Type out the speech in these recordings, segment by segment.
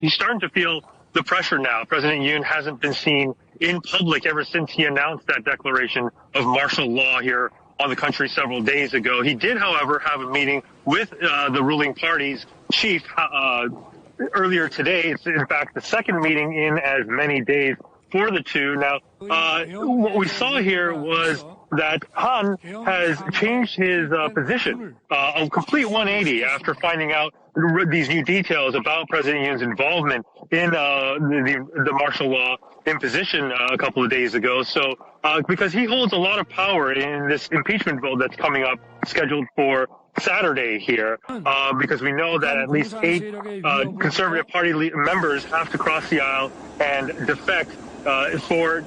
he's starting to feel the pressure now. President Yoon hasn't been seen in public ever since he announced that declaration of martial law here on the country several days ago. He did, however, have a meeting with the ruling party's chief earlier today. It's, in fact, the second meeting in as many days for the two. Now, what we saw here was that Han has changed his position, a complete 180 after finding out these new details about President Yoon's involvement in the martial law imposition a couple of days ago. So, because he holds a lot of power in this impeachment vote that's coming up, scheduled for Saturday here, because we know that at least 8 Conservative Party members have to cross the aisle and defect for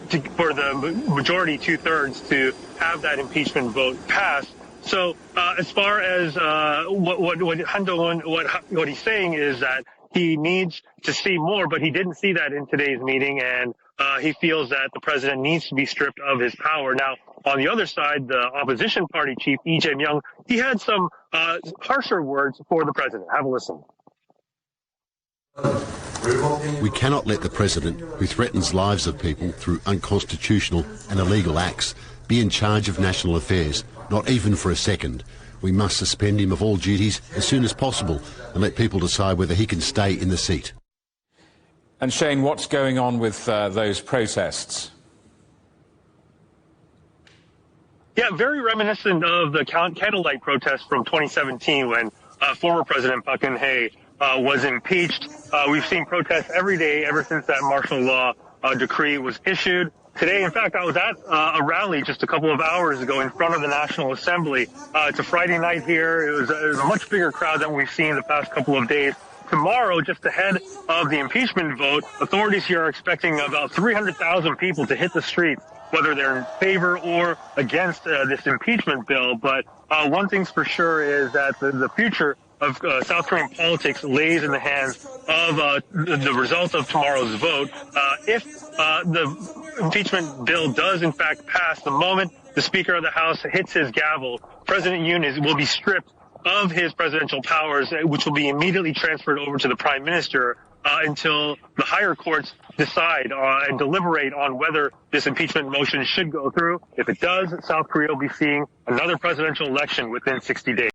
the majority, 2/3, to have that impeachment vote passed. So as far as what Han Do-won, what he's saying is that he needs to see more, but he didn't see that in today's meeting, and he feels that the president needs to be stripped of his power. Now, on the other side, the opposition party chief, Lee Jae-myung, he had some harsher words for the president. Have a listen. We cannot let the president, who threatens lives of people through unconstitutional and illegal acts, be in charge of national affairs, not even for a second. We must suspend him of all duties as soon as possible and let people decide whether he can stay in the seat. And Shane, what's going on with those protests? Yeah, very reminiscent of the candlelight protests from 2017 when former President Park Geun-hye was impeached. We've seen protests every day ever since that martial law decree was issued. Today, in fact, I was at a rally just a couple of hours ago in front of the National Assembly. It's a Friday night here. It was a much bigger crowd than we've seen the past couple of days. Tomorrow, just ahead of the impeachment vote, authorities here are expecting about 300,000 people to hit the streets, whether they're in favor or against this impeachment bill. But one thing's for sure is that the future of South Korean politics lays in the hands of the results of tomorrow's vote. If the impeachment bill does in fact pass, the moment the Speaker of the House hits his gavel, President Yoon will be stripped of his presidential powers, which will be immediately transferred over to the Prime Minister until the higher courts decide and deliberate on whether this impeachment motion should go through. If it does, South Korea will be seeing another presidential election within 60 days.